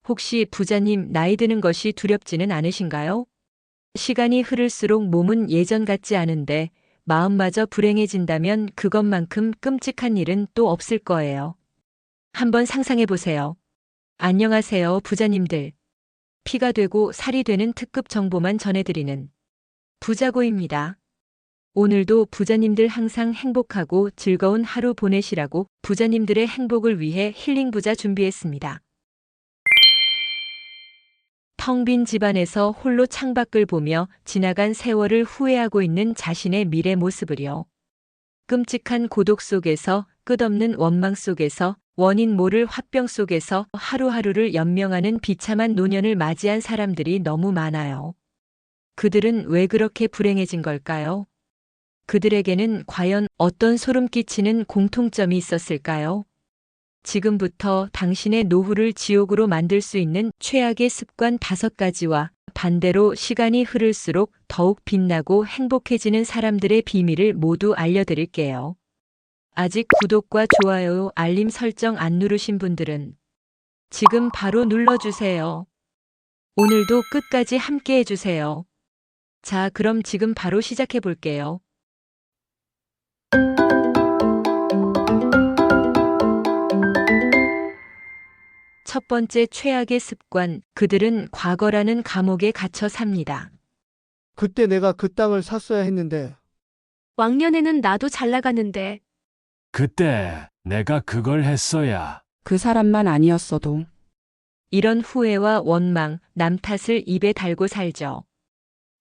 혹시 부자님 나이 드는 것이 두렵지는 않으신가요? 시간이 흐를수록 몸은 예전 같지 않은데 마음마저 불행해진다면 그것만큼 끔찍한 일은 또 없을 거예요. 한번 상상해 보세요. 안녕하세요, 부자님들. 피가 되고 살이 되는 특급 정보만 전해드리는 부자고입니다. 오늘도 부자님들 항상 행복하고 즐거운 하루 보내시라고 부자님들의 행복을 위해 힐링 부자 준비했습니다. 텅 빈 집안에서 홀로 창밖을 보며 지나간 세월을 후회하고 있는 자신의 미래 모습을요. 끔찍한 고독 속에서, 끝없는 원망 속에서, 원인 모를 화병 속에서 하루하루를 연명하는 비참한 노년을 맞이한 사람들이 너무 많아요. 그들은 왜 그렇게 불행해진 걸까요? 그들에게는 과연 어떤 소름 끼치는 공통점이 있었을까요? 지금부터 당신의 노후를 지옥으로 만들 수 있는 최악의 습관 5가지와 반대로 시간이 흐를수록 더욱 빛나고 행복해지는 사람들의 비밀을 모두 알려드릴게요. 아직 구독과 좋아요, 알림 설정 안 누르신 분들은 지금 바로 눌러주세요. 오늘도 끝까지 함께 해주세요. 자, 그럼 지금 바로 시작해 볼게요. 첫 번째 최악의 습관, 그들은 과거라는 감옥에 갇혀 삽니다. 그때 내가 그 땅을 샀어야 했는데, 왕년에는 나도 잘 나갔는데 그때 내가 그걸 했어야. 그 사람만 아니었어도 이런 후회와 원망, 남 탓을 입에 달고 살죠.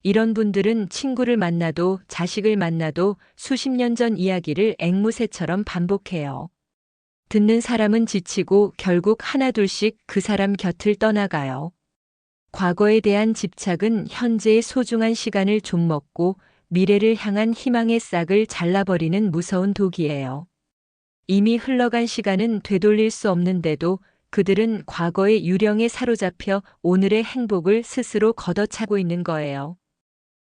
이런 분들은 친구를 만나도 자식을 만나도 수십 년 전 이야기를 앵무새처럼 반복해요. 듣는 사람은 지치고 결국 하나둘씩 그 사람 곁을 떠나가요. 과거에 대한 집착은 현재의 소중한 시간을 좀먹고 미래를 향한 희망의 싹을 잘라버리는 무서운 독이에요. 이미 흘러간 시간은 되돌릴 수 없는데도 그들은 과거의 유령에 사로잡혀 오늘의 행복을 스스로 걷어차고 있는 거예요.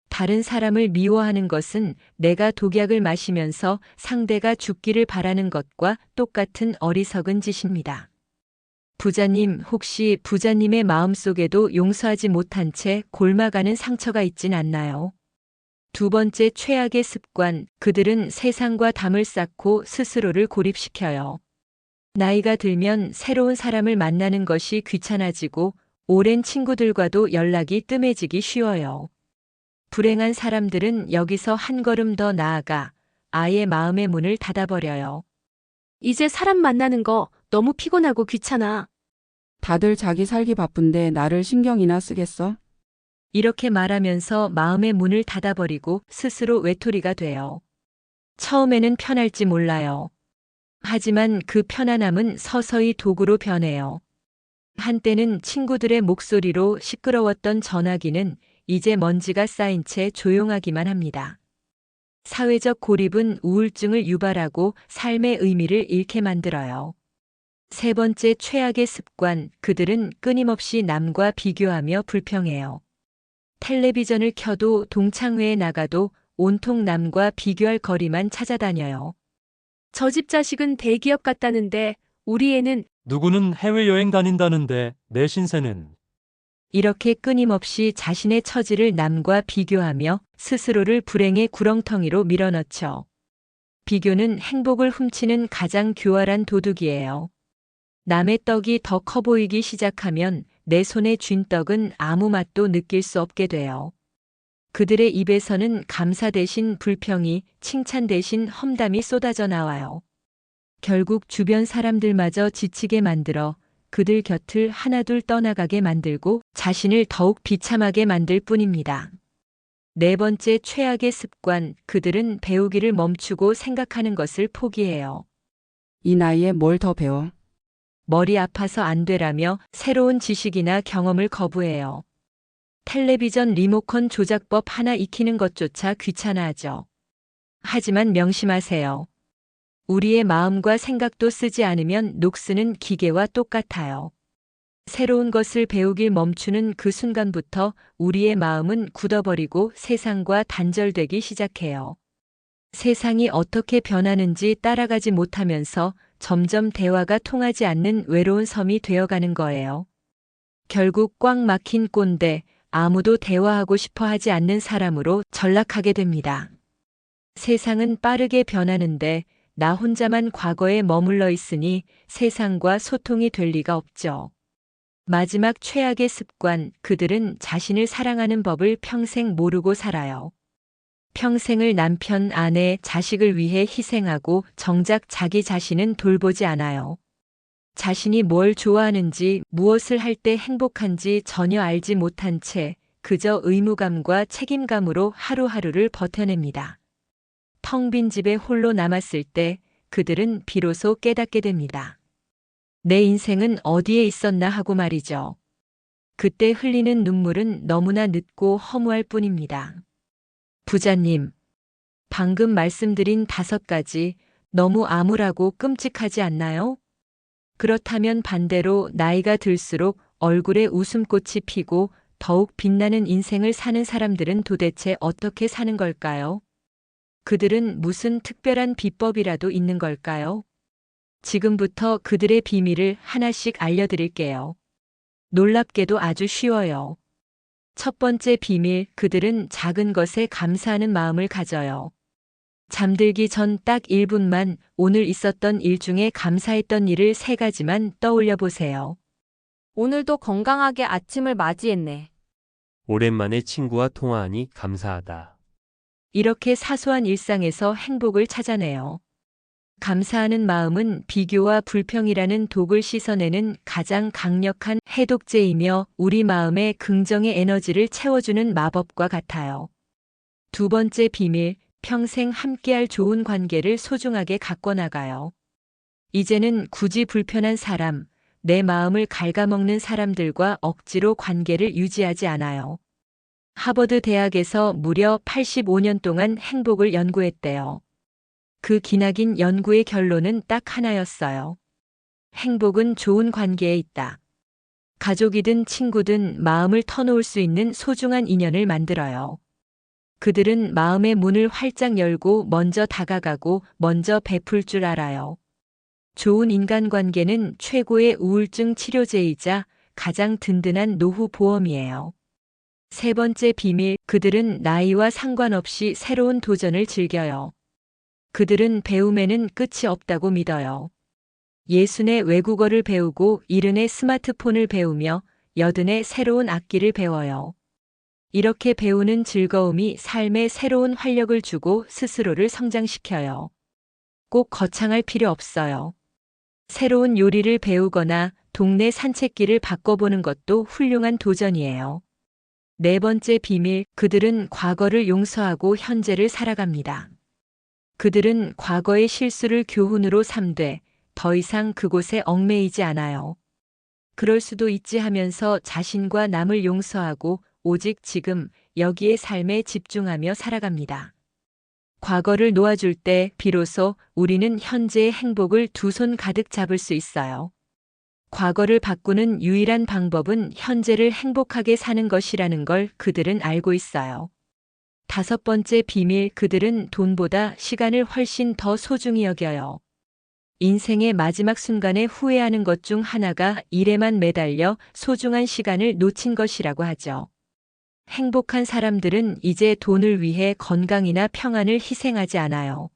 다른 사람을 미워하는 것은 내가 독약을 마시면서 상대가 죽기를 바라는 것과 똑같은 어리석은 짓입니다. 부자님, 혹시 부자님의 마음속에도 용서하지 못한 채 골마가는 상처가 있진 않나요? 두 번째 최악의 습관, 그들은 세상과 담을 쌓고 스스로를 고립시켜요. 나이가 들면 새로운 사람을 만나는 것이 귀찮아지고 오랜 친구들과도 연락이 뜸해지기 쉬워요. 불행한 사람들은 여기서 한 걸음 더 나아가 아예 마음의 문을 닫아버려요. 이제 사람 만나는 거 너무 피곤하고 귀찮아. 다들 자기 살기 바쁜데 나를 신경이나 쓰겠어? 이렇게 말하면서 마음의 문을 닫아버리고 스스로 외톨이가 돼요. 처음에는 편할지 몰라요. 하지만 그 편안함은 서서히 독으로 변해요. 한때는 친구들의 목소리로 시끄러웠던 전화기는 이제 먼지가 쌓인 채 조용하기만 합니다. 사회적 고립은 우울증을 유발하고 삶의 의미를 잃게 만들어요. 세 번째 최악의 습관, 그들은 끊임없이 남과 비교하며 불평해요. 텔레비전을 켜도 동창회에 나가도 온통 남과 비교할 거리만 찾아다녀요. 저 집 자식은 대기업 갔다는데 우리 애는 누구는 해외여행 다닌다는데 내 신세는. 이렇게 끊임없이 자신의 처지를 남과 비교하며 스스로를 불행의 구렁텅이로 밀어넣죠. 비교는 행복을 훔치는 가장 교활한 도둑이에요. 남의 떡이 더 커 보이기 시작하면 내 손에 쥔 떡은 아무 맛도 느낄 수 없게 돼요. 그들의 입에서는 감사 대신 불평이, 칭찬 대신 험담이 쏟아져 나와요. 결국 주변 사람들마저 지치게 만들어 그들 곁을 하나둘 떠나가게 만들고 자신을 더욱 비참하게 만들 뿐입니다. 네 번째 최악의 습관, 그들은 배우기를 멈추고 생각하는 것을 포기해요. 이 나이에 뭘 더 배워? 머리 아파서 안 되라며 새로운 지식이나 경험을 거부해요. 텔레비전 리모컨 조작법 하나 익히는 것조차 귀찮아하죠. 하지만 명심하세요. 우리의 마음과 생각도 쓰지 않으면 녹쓰는 기계와 똑같아요. 새로운 것을 배우길 멈추는 그 순간부터 우리의 마음은 굳어버리고 세상과 단절되기 시작해요. 세상이 어떻게 변하는지 따라가지 못하면서 점점 대화가 통하지 않는 외로운 섬이 되어가는 거예요. 결국 꽉 막힌 꼰대, 아무도 대화하고 싶어 하지 않는 사람으로 전락하게 됩니다. 세상은 빠르게 변하는데 나 혼자만 과거에 머물러 있으니 세상과 소통이 될 리가 없죠. 마지막 최악의 습관, 그들은 자신을 사랑하는 법을 평생 모르고 살아요. 평생을 남편, 아내, 자식을 위해 희생하고 정작 자기 자신은 돌보지 않아요. 자신이 뭘 좋아하는지, 무엇을 할 때 행복한지 전혀 알지 못한 채 그저 의무감과 책임감으로 하루하루를 버텨냅니다. 텅 빈 집에 홀로 남았을 때 그들은 비로소 깨닫게 됩니다. 내 인생은 어디에 있었나 하고 말이죠. 그때 흘리는 눈물은 너무나 늦고 허무할 뿐입니다. 부자님, 방금 말씀드린 5가지 너무 암울하고 끔찍하지 않나요? 그렇다면 반대로 나이가 들수록 얼굴에 웃음꽃이 피고 더욱 빛나는 인생을 사는 사람들은 도대체 어떻게 사는 걸까요? 그들은 무슨 특별한 비법이라도 있는 걸까요? 지금부터 그들의 비밀을 하나씩 알려드릴게요. 놀랍게도 아주 쉬워요. 첫 번째 비밀, 그들은 작은 것에 감사하는 마음을 가져요. 잠들기 전 딱 1분만 오늘 있었던 일 중에 감사했던 일을 3가지만 떠올려 보세요. 오늘도 건강하게 아침을 맞이했네. 오랜만에 친구와 통화하니 감사하다. 이렇게 사소한 일상에서 행복을 찾아내요. 감사하는 마음은 비교와 불평이라는 독을 씻어내는 가장 강력한 해독제이며 우리 마음의 긍정의 에너지를 채워주는 마법과 같아요. 두 번째 비밀, 평생 함께할 좋은 관계를 소중하게 가꿔나가요. 이제는 굳이 불편한 사람, 내 마음을 갉아먹는 사람들과 억지로 관계를 유지하지 않아요. 하버드 대학에서 무려 85년 동안 행복을 연구했대요. 그 기나긴 연구의 결론은 딱 하나였어요. 행복은 좋은 관계에 있다. 가족이든 친구든 마음을 터놓을 수 있는 소중한 인연을 만들어요. 그들은 마음의 문을 활짝 열고 먼저 다가가고 먼저 베풀 줄 알아요. 좋은 인간관계는 최고의 우울증 치료제이자 가장 든든한 노후 보험이에요. 세 번째 비밀, 그들은 나이와 상관없이 새로운 도전을 즐겨요. 그들은 배움에는 끝이 없다고 믿어요. 60에 외국어를 배우고 70에 스마트폰을 배우며 80에 새로운 악기를 배워요. 이렇게 배우는 즐거움이 삶에 새로운 활력을 주고 스스로를 성장시켜요. 꼭 거창할 필요 없어요. 새로운 요리를 배우거나 동네 산책길을 바꿔보는 것도 훌륭한 도전이에요. 네 번째 비밀, 그들은 과거를 용서하고 현재를 살아갑니다. 그들은 과거의 실수를 교훈으로 삼되 더 이상 그곳에 얽매이지 않아요. 그럴 수도 있지 하면서 자신과 남을 용서하고 오직 지금 여기의 삶에 집중하며 살아갑니다. 과거를 놓아줄 때 비로소 우리는 현재의 행복을 두 손 가득 잡을 수 있어요. 과거를 바꾸는 유일한 방법은 현재를 행복하게 사는 것이라는 걸 그들은 알고 있어요. 다섯 번째 비밀, 그들은 돈보다 시간을 훨씬 더 소중히 여겨요. 인생의 마지막 순간에 후회하는 것 중 하나가 일에만 매달려 소중한 시간을 놓친 것이라고 하죠. 행복한 사람들은 이제 돈을 위해 건강이나 평안을 희생하지 않아요.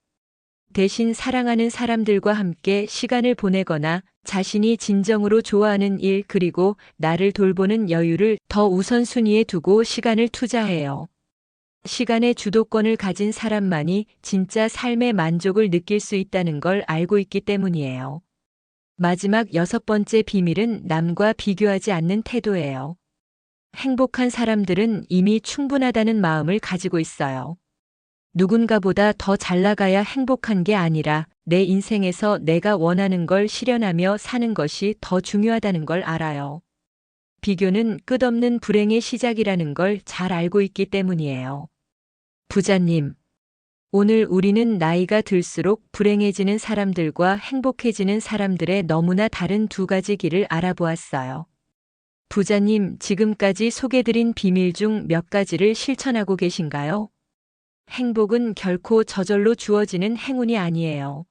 대신 사랑하는 사람들과 함께 시간을 보내거나 자신이 진정으로 좋아하는 일 그리고 나를 돌보는 여유를 더 우선순위에 두고 시간을 투자해요. 시간의 주도권을 가진 사람만이 진짜 삶의 만족을 느낄 수 있다는 걸 알고 있기 때문이에요. 마지막 6번째 비밀은 남과 비교하지 않는 태도예요. 행복한 사람들은 이미 충분하다는 마음을 가지고 있어요. 누군가보다 더 잘 나가야 행복한 게 아니라 내 인생에서 내가 원하는 걸 실현하며 사는 것이 더 중요하다는 걸 알아요. 비교는 끝없는 불행의 시작이라는 걸 잘 알고 있기 때문이에요. 부자님, 오늘 우리는 나이가 들수록 불행해지는 사람들과 행복해지는 사람들의 너무나 다른 2가지 길을 알아보았어요. 부자님, 지금까지 소개드린 비밀 중 몇 가지를 실천하고 계신가요? 행복은 결코 저절로 주어지는 행운이 아니에요.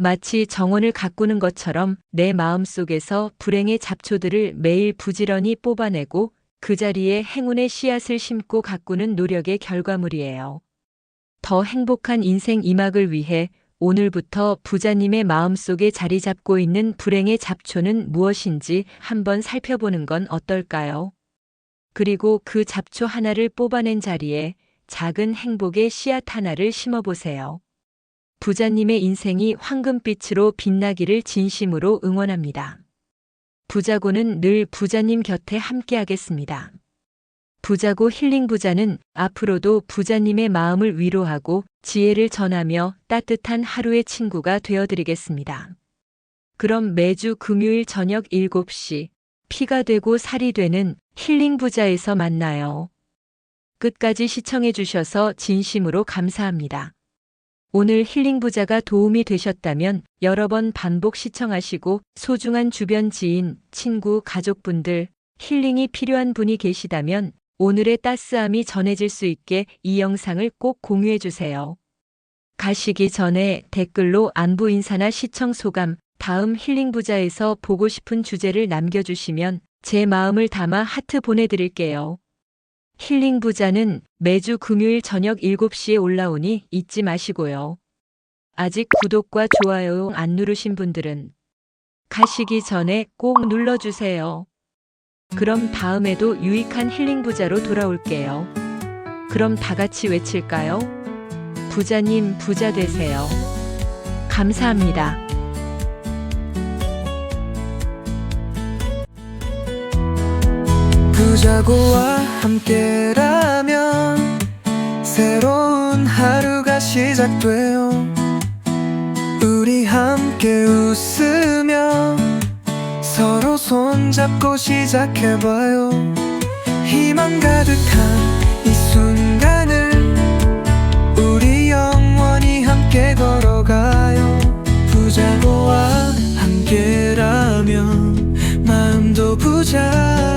마치 정원을 가꾸는 것처럼 내 마음속에서 불행의 잡초들을 매일 부지런히 뽑아내고 그 자리에 행운의 씨앗을 심고 가꾸는 노력의 결과물이에요. 더 행복한 인생 이막을 위해 오늘부터 부자님의 마음속에 자리 잡고 있는 불행의 잡초는 무엇인지 한번 살펴보는 건 어떨까요? 그리고 그 잡초 하나를 뽑아낸 자리에 작은 행복의 씨앗 하나를 심어보세요. 부자님의 인생이 황금빛으로 빛나기를 진심으로 응원합니다. 부자고는 늘 부자님 곁에 함께하겠습니다. 부자고 힐링 부자는 앞으로도 부자님의 마음을 위로하고 지혜를 전하며 따뜻한 하루의 친구가 되어드리겠습니다. 그럼 매주 금요일 저녁 7시 피가 되고 살이 되는 힐링 부자에서 만나요. 끝까지 시청해 주셔서 진심으로 감사합니다. 오늘 힐링 부자가 도움이 되셨다면 여러 번 반복 시청하시고 소중한 주변 지인, 친구, 가족분들, 힐링이 필요한 분이 계시다면 오늘의 따스함이 전해질 수 있게 이 영상을 꼭 공유해 주세요. 가시기 전에 댓글로 안부 인사나 시청 소감, 다음 힐링 부자에서 보고 싶은 주제를 남겨주시면 제 마음을 담아 하트 보내드릴게요. 힐링 부자는 매주 금요일 저녁 7시에 올라오니 잊지 마시고요. 아직 구독과 좋아요 안 누르신 분들은 가시기 전에 꼭 눌러주세요. 그럼 다음에도 유익한 힐링 부자로 돌아올게요. 그럼 다 같이 외칠까요? 부자님 부자 되세요. 감사합니다. 부자고와 함께라면 새로운 하루가 시작돼요. 우리 함께 웃으며 서로 손잡고 시작해봐요. 희망 가득한 이 순간을 우리 영원히 함께 걸어가요. 부자고와 함께라면 마음도 부자